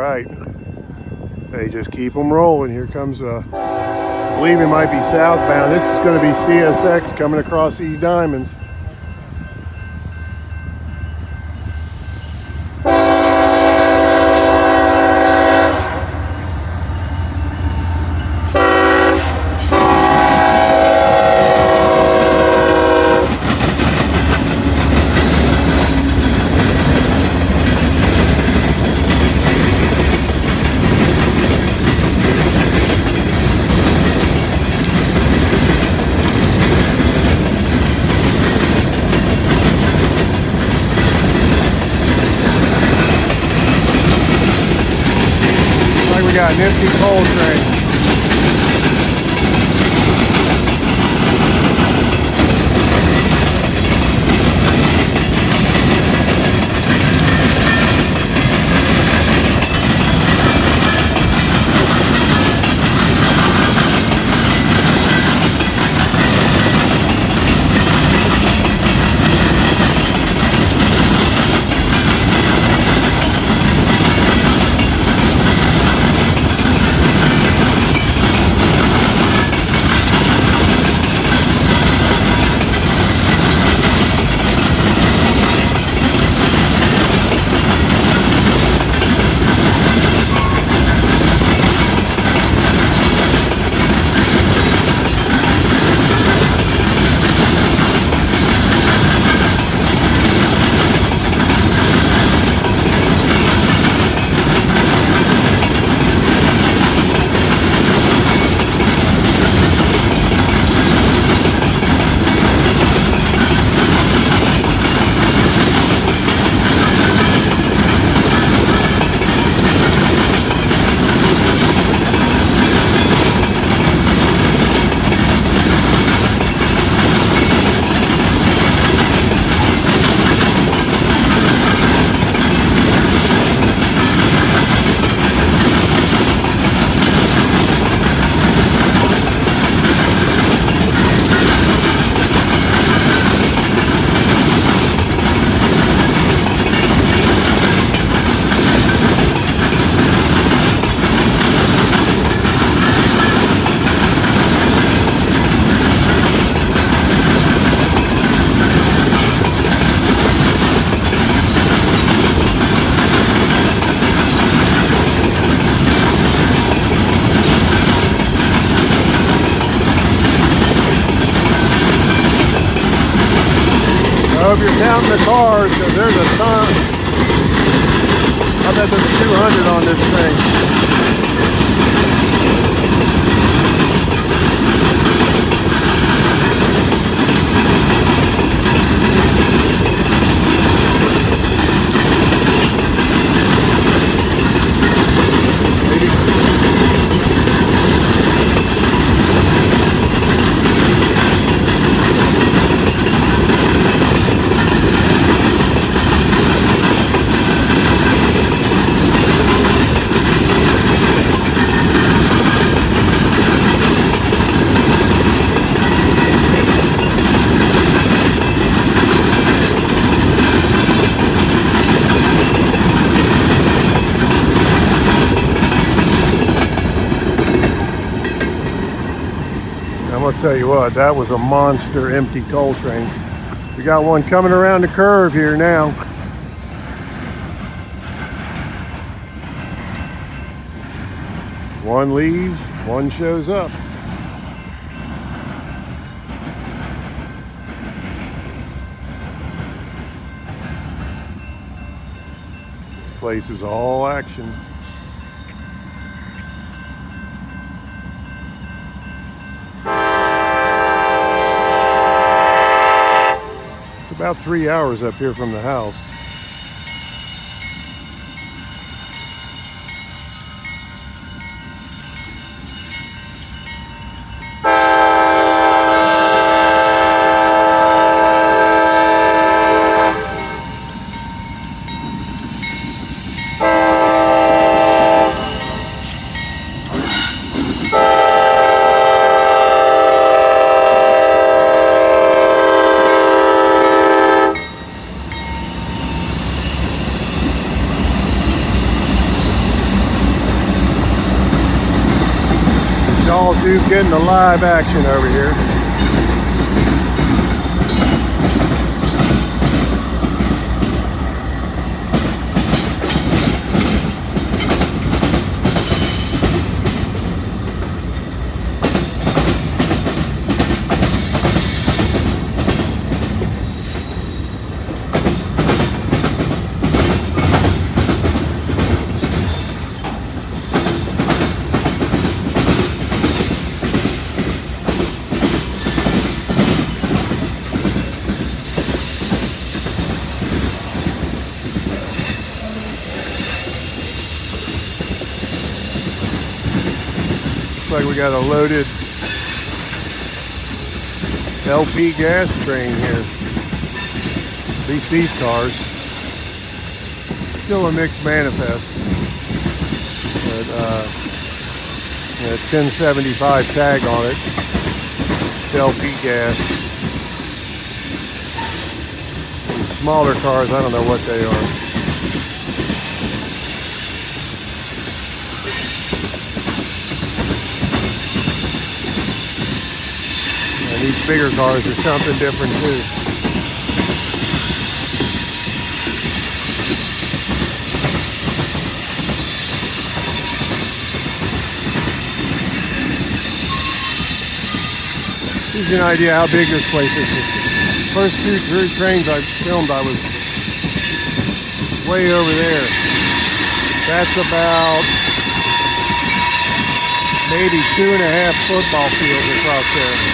right. They just keep them rolling. Here comes I believe it might be southbound. This is going to be CSX coming across these diamonds. We got an empty coal train. I hope you're counting the cars, because there's a ton. I bet there's 200 on this thing. I'm gonna tell you what, that was a monster empty coal train. We got one coming around the curve here now. One leaves, one shows up. This place is all action. About 3 hours up here from the house. all tube getting the live action over here. Like we got a loaded LP gas train here. At least these cars. Still a mixed manifest. But yeah, 1075 tag on it. It's LP gas. These smaller cars, I don't know what they are. These bigger cars are something different too. Gives you an idea how big this place is. The first two trains I filmed, I was way over there. That's about maybe 2.5 football fields across there.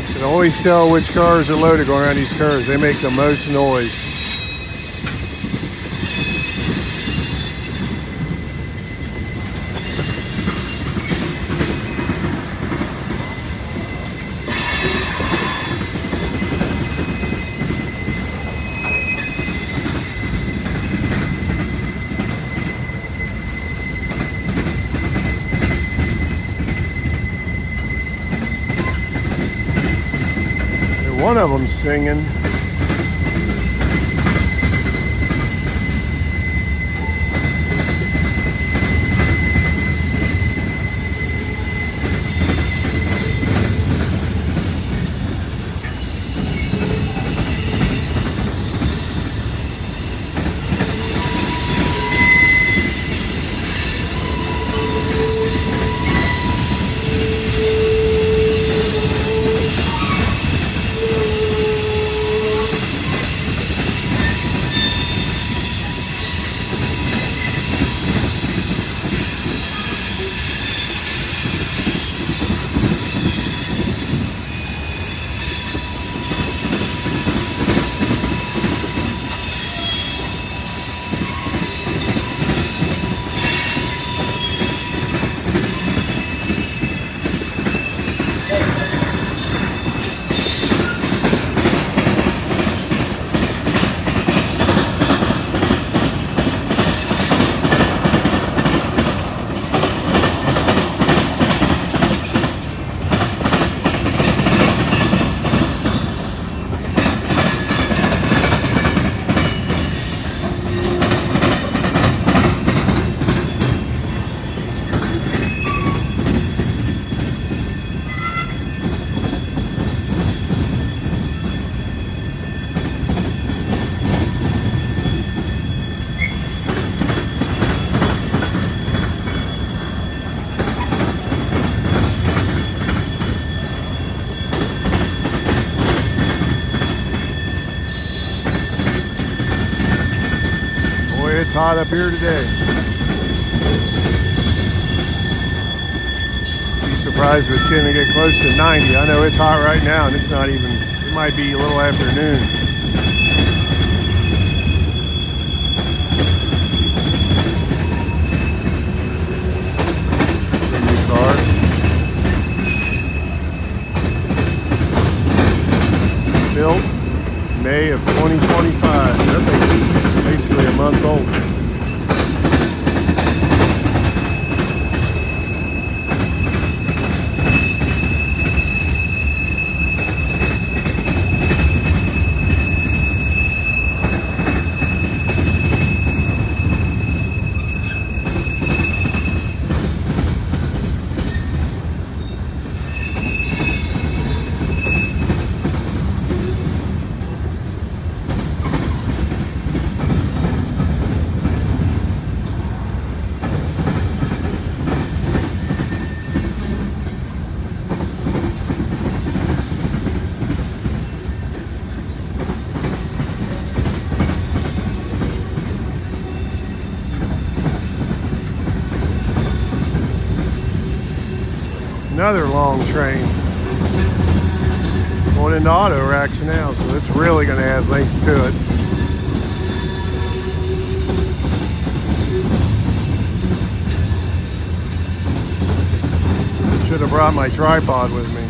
You can always tell which cars are loaded going around these curves. They make the most noise. One of them singing. It's hot up here today. Be surprised if it's going to get close to 90. I know it's hot right now, and it's not even, it might be a little afternoon. New car. Built May of 2025. That thing's basically a month old. Another long train. Going into auto racks now, so it's really going to add length to it. Should have brought my tripod with me.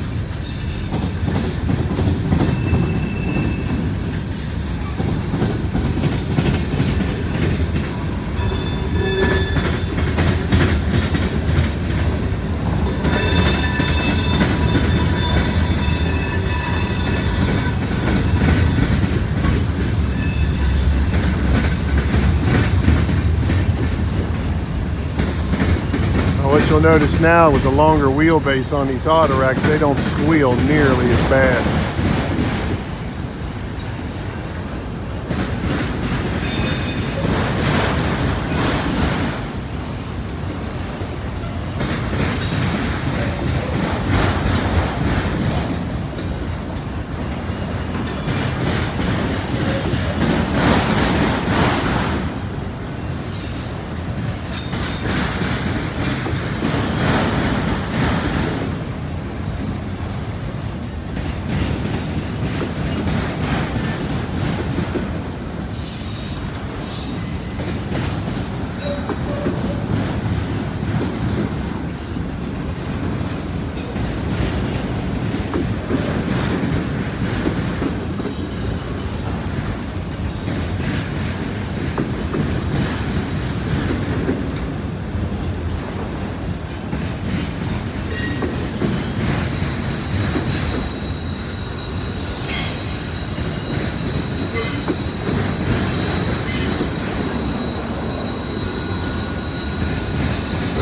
What you'll notice now with the longer wheelbase on these auto racks, they don't squeal nearly as bad.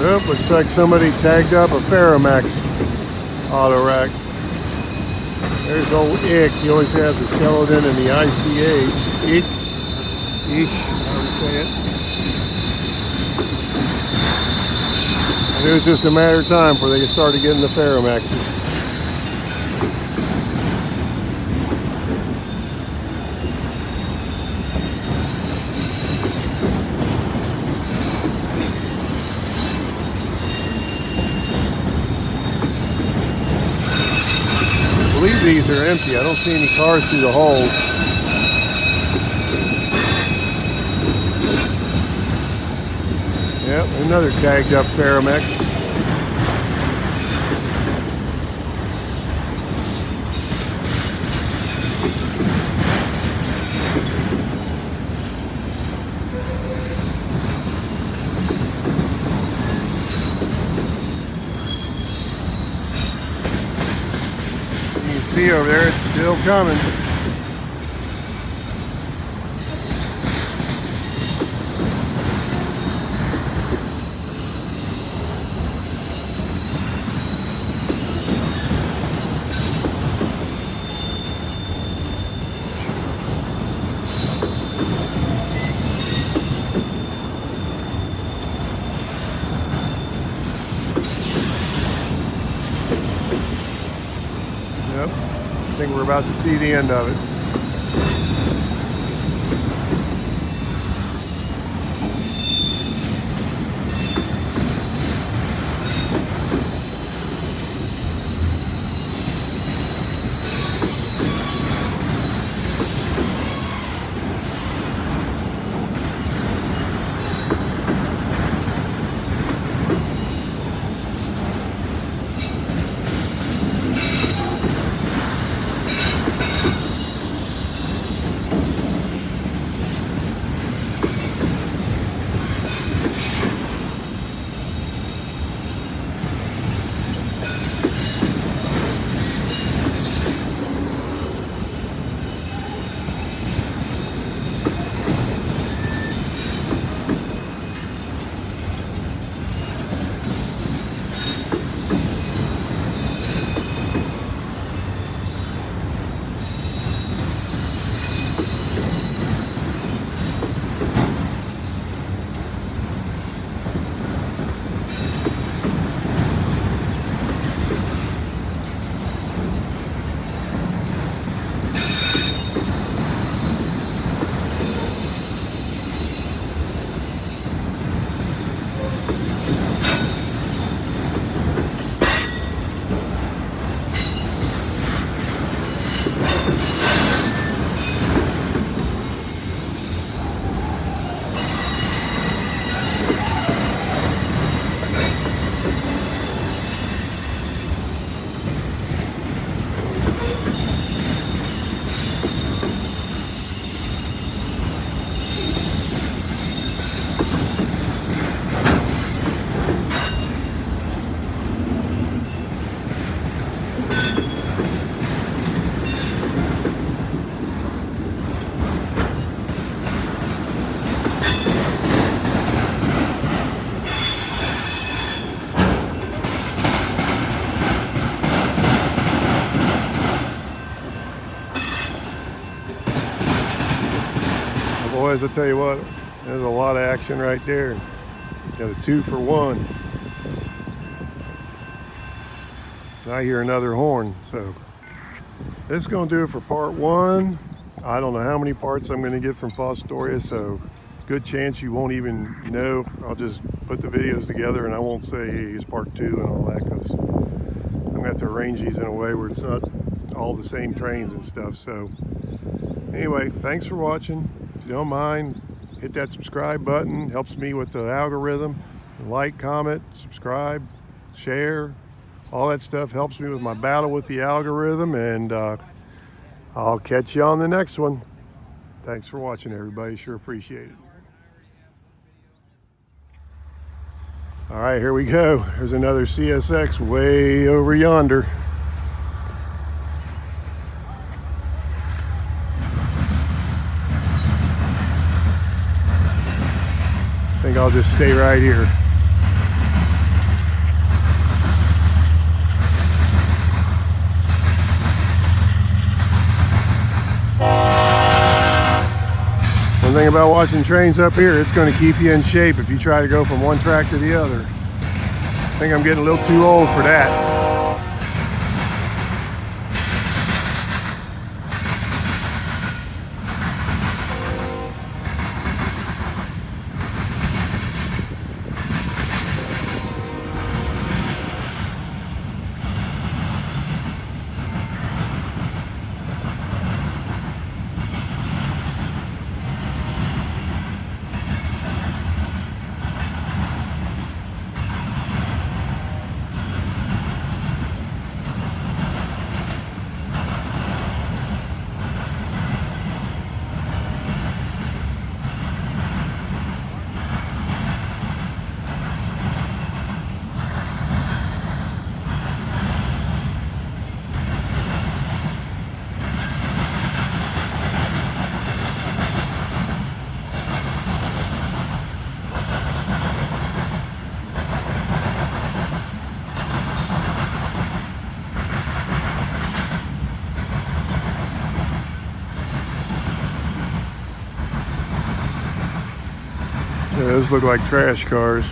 Yep, looks like somebody tagged up a Ferromax auto rack. There's old Ick. He always has the skeleton and the ICH. Ish, how to say it. And it was just a matter of time before they started getting the Ferromaxes. I believe these are empty. I don't see any cars through the holes. Yep, another tagged up Ferromax. See over there, it's still coming. Yep. I think we're about to see the end of it. boys, I'll tell you what, there's a lot of action right there. Got a 2-for-1. I hear another horn, so this is going to do it for part 1. I don't know how many parts I'm going to get from Fostoria, so good chance you won't even know. I'll just put the videos together and I won't say, hey, it's part 2 and all that, because I'm going to have to arrange these in a way where it's not all the same trains and stuff. So anyway, thanks for watching. If you don't mind, hit that subscribe button. Helps me with the algorithm. Like, comment, subscribe, share. All that stuff helps me with my battle with the algorithm, and I'll catch you on the next one. Thanks for watching, everybody. Sure appreciate it. All right, here we go. There's another CSX way over yonder. I think I'll just stay right here. One thing about watching trains up here, it's going to keep you in shape if you try to go from one track to the other. I think I'm getting a little too old for that. Yeah, those look like trash cars.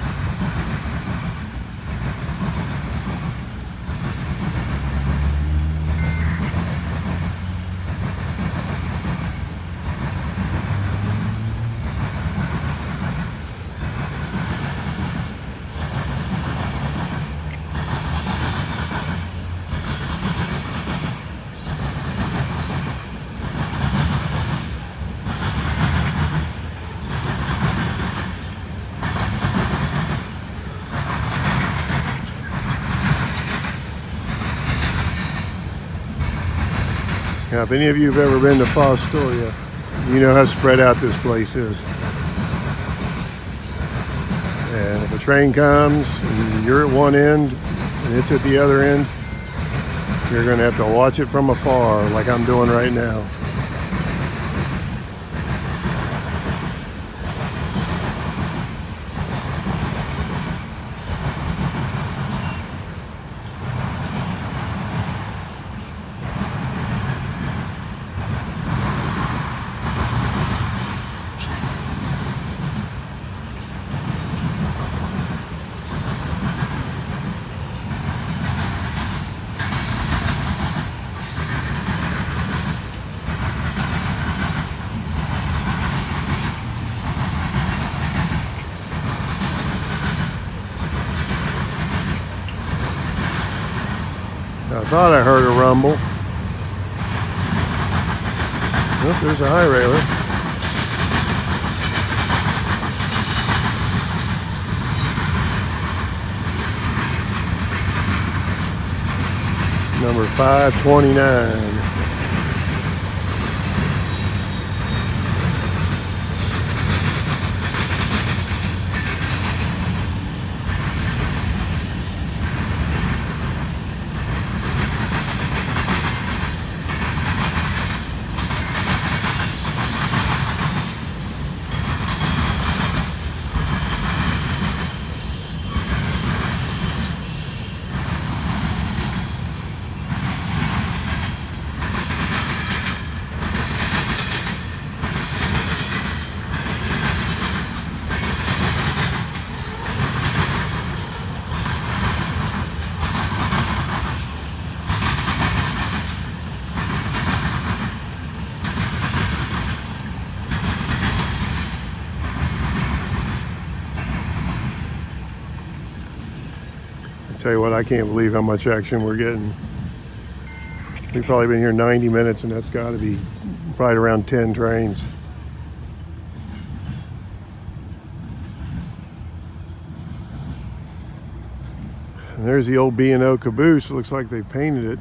Now, if any of you have ever been to Fostoria, you know how spread out this place is. And if a train comes and you're at one end and it's at the other end, you're going to have to watch it from afar like I'm doing right now. I thought I heard a rumble. Oh, there's a high railer. Number 529. Tell you what, I can't believe how much action we're getting. We've probably been here 90 minutes, and that's got to be right around 10 trains. And there's the old B&O caboose. It looks like they've painted it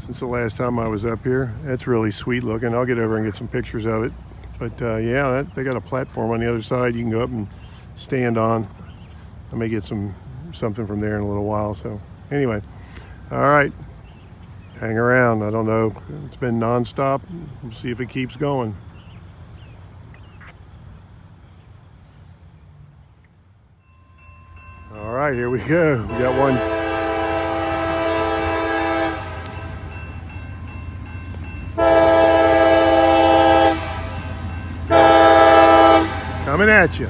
since the last time I was up here. That's really sweet looking. I'll get over and get some pictures of it. But yeah, they got a platform on the other side you can go up and stand on. I may get something from there in a little while. So anyway, all right, hang around. I don't know, it's been nonstop. We'll see if it keeps going. All right, here we go. We got one. Coming at you.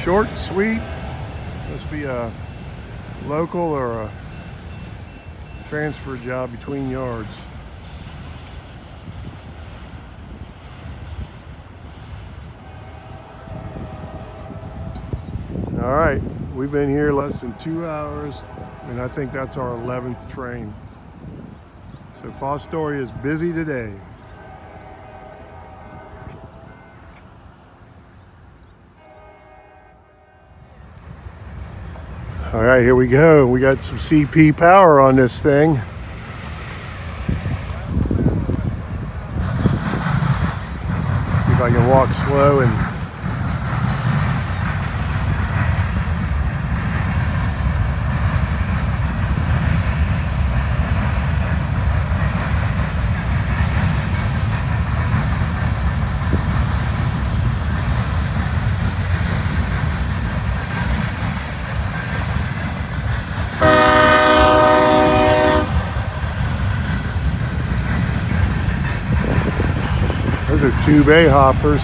Short, sweet. Must be a local or a transfer job between yards. All right, we've been here less than 2 hours, and I think that's our 11th train. So Fostoria is busy today. All right, here we go. We got some CP power on this thing. See if I can walk slow and those are 2 bay hoppers.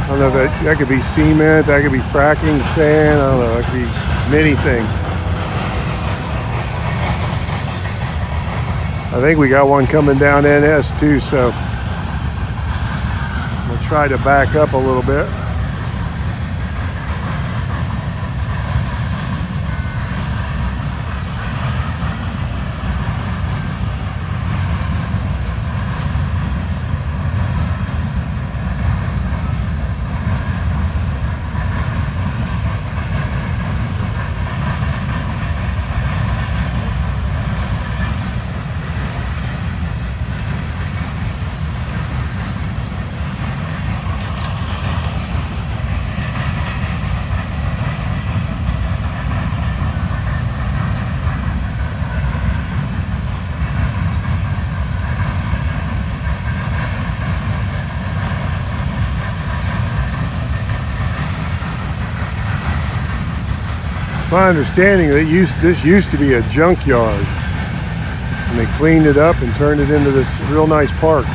I don't know if that could be cement, that could be fracking sand, I don't know, that could be many things. I think we got one coming down NS too, so we'll try to back up a little bit. My understanding that this used to be a junkyard, and they cleaned it up and turned it into this real nice park.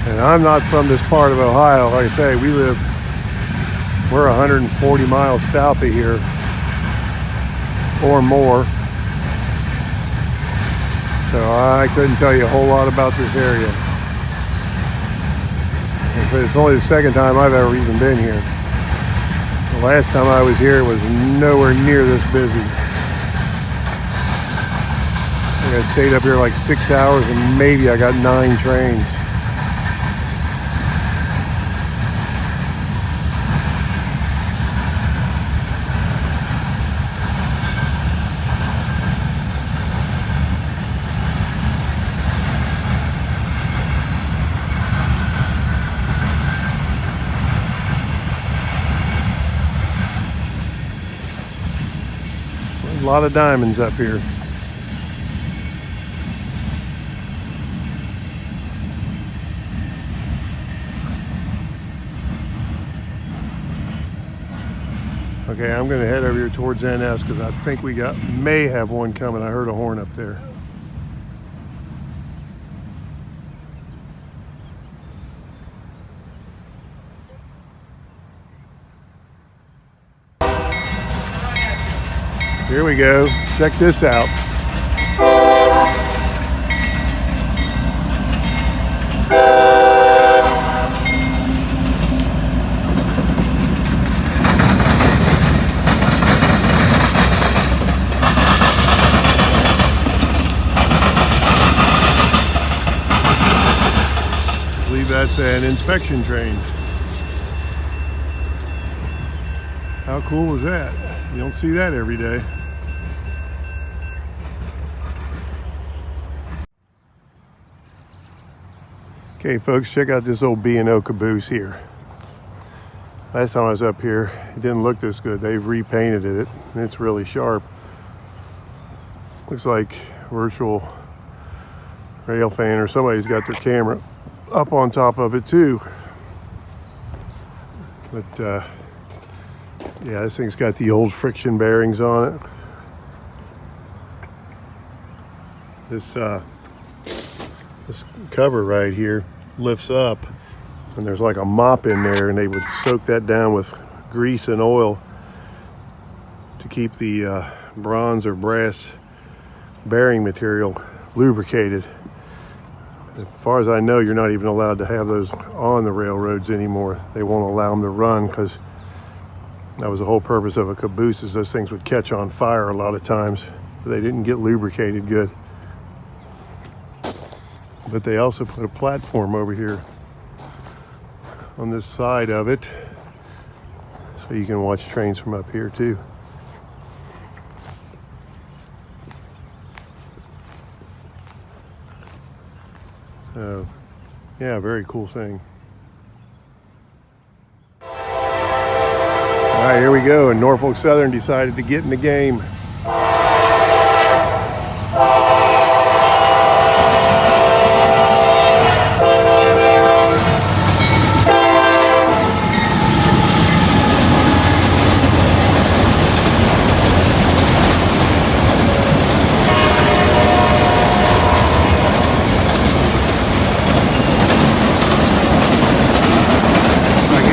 And I'm not from this part of Ohio. Like I say, we're 140 miles south of here or more, so I couldn't tell you a whole lot about this area. It's only the second time I've ever even been here. The last time I was here, it was nowhere near this busy. I think I stayed up here like 6 hours, and maybe I got 9 trains. A lot of diamonds up here. Okay, I'm going to head over here towards NS because I think we may have one coming. I heard a horn up there. Here we go. Check this out. I believe that's an inspection train. How cool was that? You don't see that every day. Okay folks, check out this old B&O caboose here. Last time I was up here, it didn't look this good. They've repainted it, and it's really sharp. Looks like virtual rail fan or somebody's got their camera up on top of it too. But yeah, this thing's got the old friction bearings on it. This cover right here lifts up, and there's like a mop in there, and they would soak that down with grease and oil to keep the bronze or brass bearing material lubricated. As far as I know, you're not even allowed to have those on the railroads anymore. They won't allow them to run because that was the whole purpose of a caboose, is those things would catch on fire a lot of times. They didn't get lubricated good. But they also put a platform over here on this side of it, so you can watch trains from up here too. So yeah, very cool thing. All right, here we go, and Norfolk Southern decided to get in the game.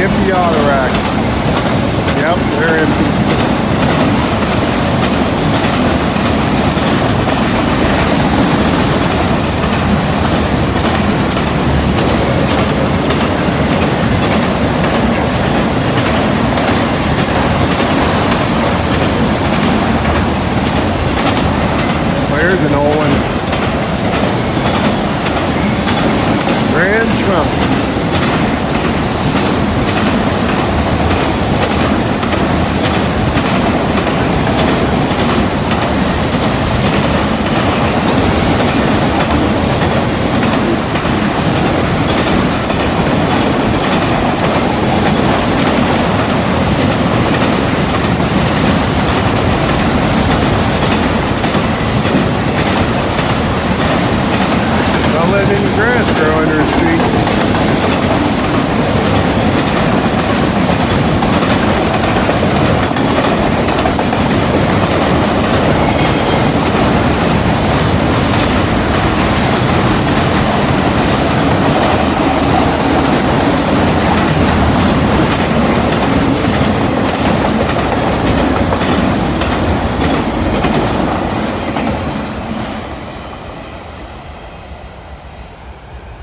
Empty autorack. Yep, they're empty. There's an old one. Grand Trunk. Letting any grass grow under his feet.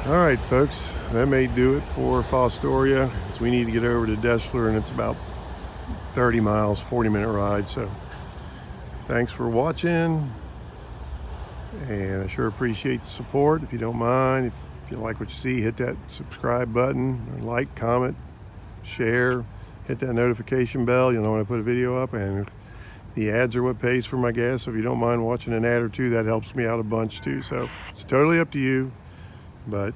Alright folks, that may do it for Fostoria, because we need to get over to Deshler, and it's about 30 miles, 40-minute ride. So thanks for watching, and I sure appreciate the support. If you don't mind, if you like what you see, hit that subscribe button, like, comment, share, hit that notification bell. You'll know when I put a video up, and the ads are what pays for my gas. So if you don't mind watching an ad or two, that helps me out a bunch too. So it's totally up to you, but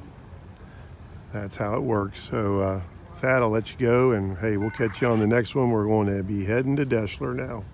that's how it works. So with that, I'll let you go, and hey, we'll catch you on the next one. We're going to be heading to Deshler now.